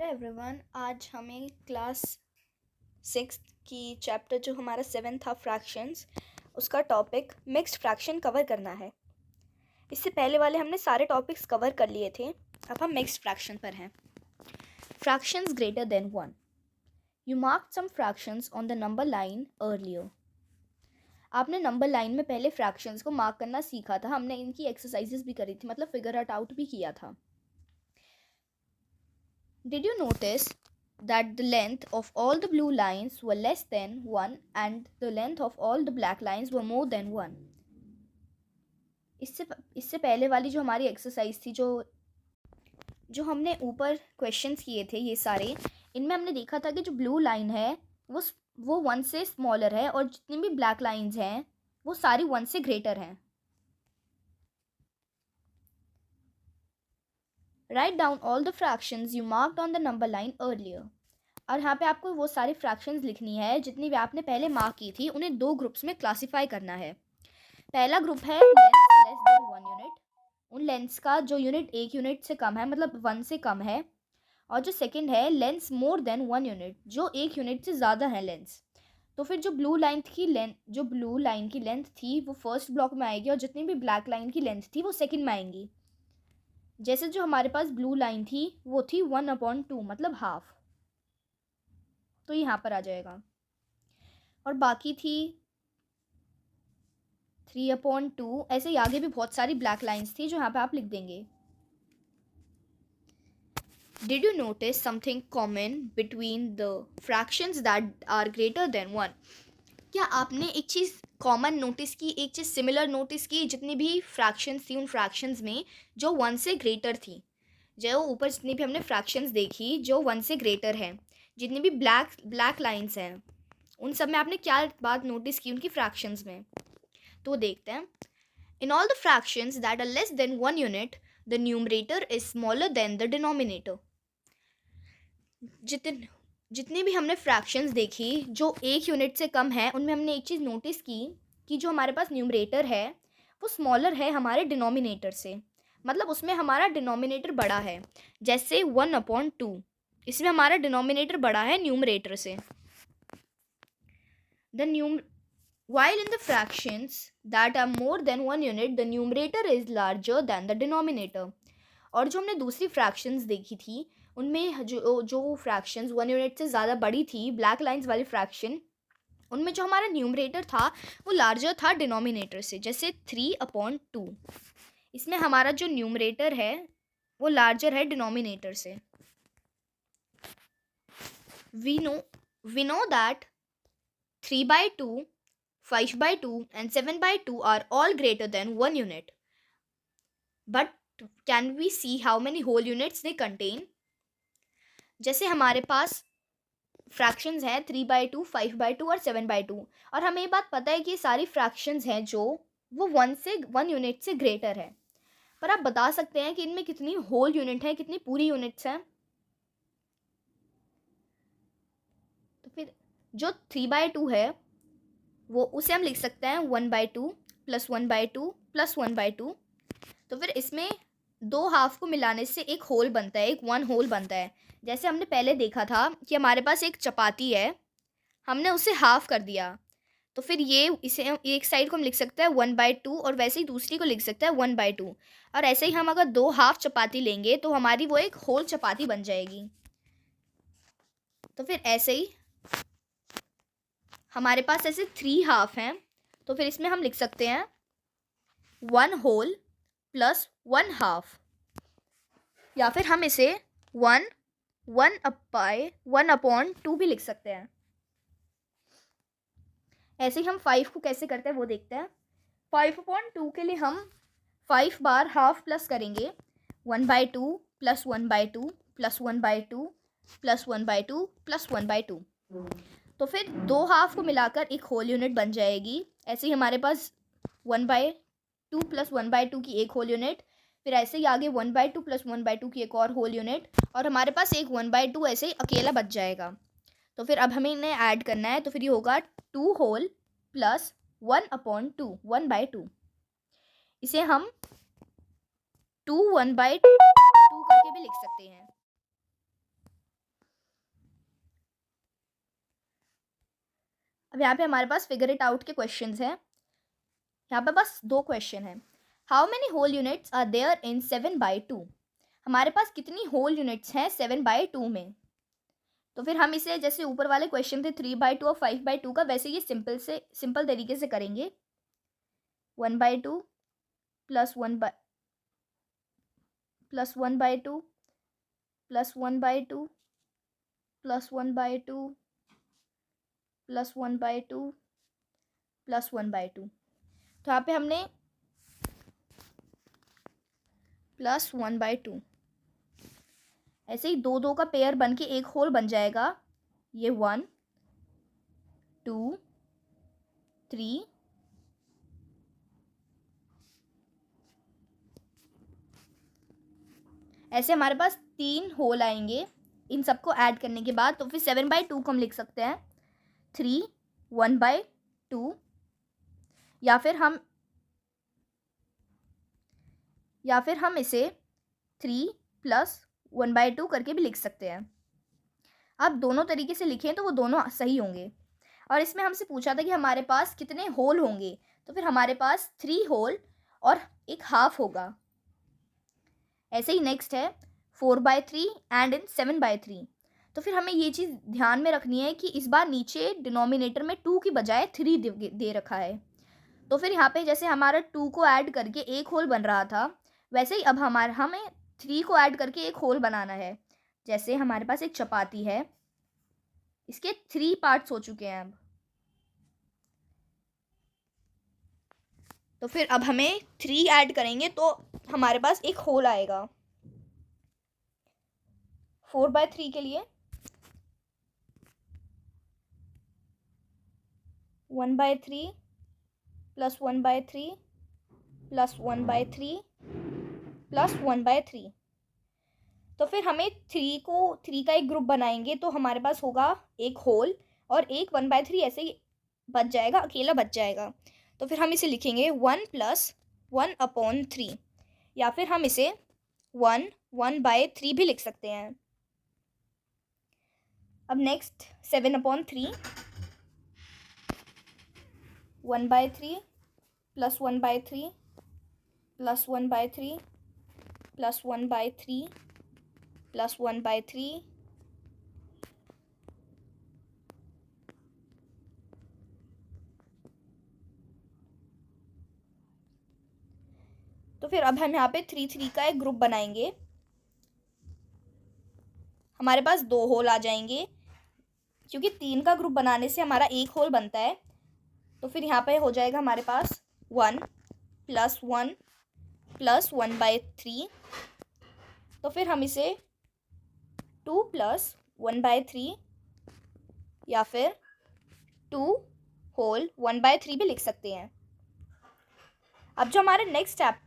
Hello everyone, आज हमें class 6 की चैप्टर जो हमारा 7 था फ्रैक्शंस, उसका टॉपिक मिक्स्ड फ्रैक्शन कवर करना है। इससे पहले वाले हमने सारे टॉपिक्स कवर कर लिए थे। अब हम मिक्स्ड फ्रैक्शन पर हैं। Fractions greater than 1। You mark some fractions on the number line earlier. आपने नंबर लाइन में पहले फ्रैक्शंस को मार्क करना सीखा था। हमने इनकी एक्सरसाइजेस भी करी थी, मतलब फिगर इट आउट भी किया था। Did you notice that the length of all the blue lines were less than 1 and the length of all the black lines were more than 1? इससे पहले वाली जो हमारी एक्सरसाइज थी, जो हमने ऊपर क्वेश्चंस किए थे, ये सारे, इनमें हमने देखा था कि जो ब्लू लाइन है वो 1 से स्मॉलर है और जितनी भी ब्लैक लाइंस हैं वो सारी 1 से ग्रेटर हैं। Write down all the fractions you marked on the number line earlier. और यहाँ पे आपको वो सारी फ्रैक्शंस लिखनी है जितनी भी आपने पहले मार्क की थी। उन्हें 2 ग्रुप्स में क्लासिफाई करना है। पहला ग्रुप है लेंथ लेस देन 1 यूनिट। उन लेंथ्स का जो यूनिट 1 यूनिट से कम है, मतलब 1 से कम है। और जो सेकंड है लेंथ्स मोर देन 1 यूनिट, जो 1 यूनिट से ज़्यादा है लेंथ्स। तो फिर जो ब्लू लाइन की लेंथ थी वो फर्स्ट ब्लॉक में आएगी और जितनी भी ब्लैक लाइन की लेंथ थी वो सेकेंड में आएंगी। जैसे जो हमारे पास ब्लू लाइन थी वो थी 1/2, मतलब हाफ, तो यहाँ पर आ जाएगा। और बाकी थी 3/2। ऐसे ही आगे भी बहुत सारी ब्लैक लाइंस थी जो यहाँ पे आप लिख देंगे। Did you notice something common between the fractions that are greater than 1? क्या आपने एक चीज़ कॉमन नोटिस की, एक चीज़ सिमिलर नोटिस की? जितनी भी फ्रैक्शंस थी उन फ्रैक्शंस में जो 1 से ग्रेटर थी, जो ऊपर जितनी भी हमने फ्रैक्शंस देखी जो 1 से ग्रेटर है, जितनी भी ब्लैक लाइंस हैं, उन सब में आपने क्या बात नोटिस की उनकी फ्रैक्शंस में? तो देखते हैं। In all the fractions that are less than 1 unit, the numerator is smaller than the denominator. जितनी भी हमने फ्रैक्शंस देखी जो 1 यूनिट से कम है, उनमें हमने एक चीज़ नोटिस की कि जो हमारे पास न्यूमरेटर है वो स्मॉलर है हमारे डिनोमिनेटर से, मतलब उसमें हमारा डिनोमिनेटर बड़ा है। जैसे 1/2, इसमें हमारा डिनोमिनेटर बड़ा है न्यूमरेटर से। While in the fractions that are more than 1 unit, the numerator is larger than the denominator. और जो हमने दूसरी फ्रैक्शंस देखी थी उनमें जो फ्रैक्शंस 1 यूनिट से ज़्यादा बड़ी थी, ब्लैक लाइंस वाली फ्रैक्शन, उनमें जो हमारा न्यूमरेटर था वो लार्जर था डिनोमिनेटर से। जैसे 3/2, इसमें हमारा जो न्यूमरेटर है वो लार्जर है डिनोमिनेटर से। We know that 3/2, 5/2 and 7/2 are all greater than 1 unit. But can we see how many whole units they contain? जैसे हमारे पास फ्रैक्शंस हैं 3/2, 5/2 और 7/2, और हमें ये बात पता है कि ये सारी फ्रैक्शंस हैं जो वो 1 यूनिट से ग्रेटर है। पर आप बता सकते हैं कि इनमें कितनी होल यूनिट है, कितनी पूरी यूनिट्स हैं? तो फिर जो 3/2 है वो उसे हम लिख सकते हैं 1/2 + 1/2 + 1/2। तो फिर इसमें 2 हाफ को मिलाने से एक होल बनता है, एक 1 होल बनता है। जैसे हमने पहले देखा था कि हमारे पास एक चपाती है, हमने उसे हाफ कर दिया, तो फिर इसे एक साइड को हम लिख सकते हैं 1/2 और वैसे ही दूसरी को लिख सकते हैं 1/2। और ऐसे ही हम अगर 2 हाफ चपाती लेंगे तो हमारी वो एक होल चपाती बन जाएगी। तो फिर ऐसे ही हमारे पास ऐसे 3 हाफ हैं, तो फिर इसमें हम लिख सकते हैं 1 होल + 1 हाफ, या फिर हम इसे 1/2 भी लिख सकते हैं। ऐसे ही हम 5 को कैसे करते हैं वो देखते हैं। 5/2 के लिए हम 5 बार हाफ प्लस करेंगे, 1/2 + 1/2 + 1/2 + 1/2 + 1/2। तो फिर 2 हाफ को मिलाकर एक होल यूनिट बन जाएगी। ऐसे ही हमारे पास 1/2 + 1/2 की एक होल यूनिट, फिर ऐसे ही आगे 1/2 + 1/2 की एक और होल यूनिट, और हमारे पास एक 1/2 ऐसे ही अकेला बच जाएगा। तो फिर अब हमें इन्हें ऐड करना है, तो फिर ये होगा 2 होल + 1/2, 1/2। इसे हम 2 1/2 करके भी लिख सकते हैं। अब यहाँ पे हमारे पास फिगर इट आउट के क्वेश्चंस हैं। यहाँ पे बस 2 क्वेश्चन हैं। How many whole units are there in 7/2? हमारे पास कितनी होल यूनिट्स हैं 7/2 में? तो फिर हम इसे जैसे ऊपर वाले क्वेश्चन थे 3/2 और 5/2 का, वैसे ये सिंपल तरीके से करेंगे। 1/2 plus 1/2 plus 1/2 plus 1/2 plus 1/2 plus 1/2 plus 1/2। तो यहाँ पे हमने प्लस 1/2, ऐसे ही 2 2 का पेयर बन के एक होल बन जाएगा। ये 1 2 3 ऐसे हमारे पास 3 होल आएंगे इन सबको ऐड करने के बाद। तो फिर 7/2 को हम लिख सकते हैं 3 1/2, या फिर हम इसे 3 प्लस 1/2 करके भी लिख सकते हैं। अब दोनों तरीके से लिखें तो वो दोनों सही होंगे। और इसमें हमसे पूछा था कि हमारे पास कितने होल होंगे, तो फिर हमारे पास 3 होल और एक हाफ होगा। ऐसे ही नेक्स्ट है 4/3 एंड इन 7/3। तो फिर हमें ये चीज़ ध्यान में रखनी है कि इस बार नीचे डिनोमिनेटर में 2 की बजाय 3 दे रखा है। तो फिर यहाँ पे जैसे हमारा 2 को ऐड करके एक होल बन रहा था, वैसे ही अब हमें 3 को ऐड करके एक होल बनाना है। जैसे हमारे पास एक चपाती है, इसके 3 पार्ट्स हो चुके हैं अब। तो फिर अब हमें 3 ऐड करेंगे तो हमारे पास एक होल आएगा। 4/3 के लिए 1/3 प्लस 1/3 प्लस 1/3 प्लस 1/3। तो फिर हमें 3 का एक ग्रुप बनाएंगे तो हमारे पास होगा एक होल और एक 1/3 ऐसे ही बच जाएगा, अकेला बच जाएगा। तो फिर हम इसे लिखेंगे 1 प्लस 1/3, या फिर हम इसे 1/3 भी लिख सकते हैं। अब next 7/3, 1/3 plus 1/3 plus 1/3 plus 1/3 plus 1/3 तो फिर अब हम यहाँ पे 3 का एक ग्रुप बनाएंगे। हमारे पास 2 होल आ जाएंगे, क्योंकि 3 का ग्रुप बनाने से हमारा एक होल बनता है। तो फिर यहाँ पे हो जाएगा हमारे पास 1 प्लस 1 प्लस 1/3। तो फिर हम इसे 2 प्लस 1/3 या फिर 2 होल 1/3 भी लिख सकते हैं। अब जो हमारा नेक्स्ट स्टेप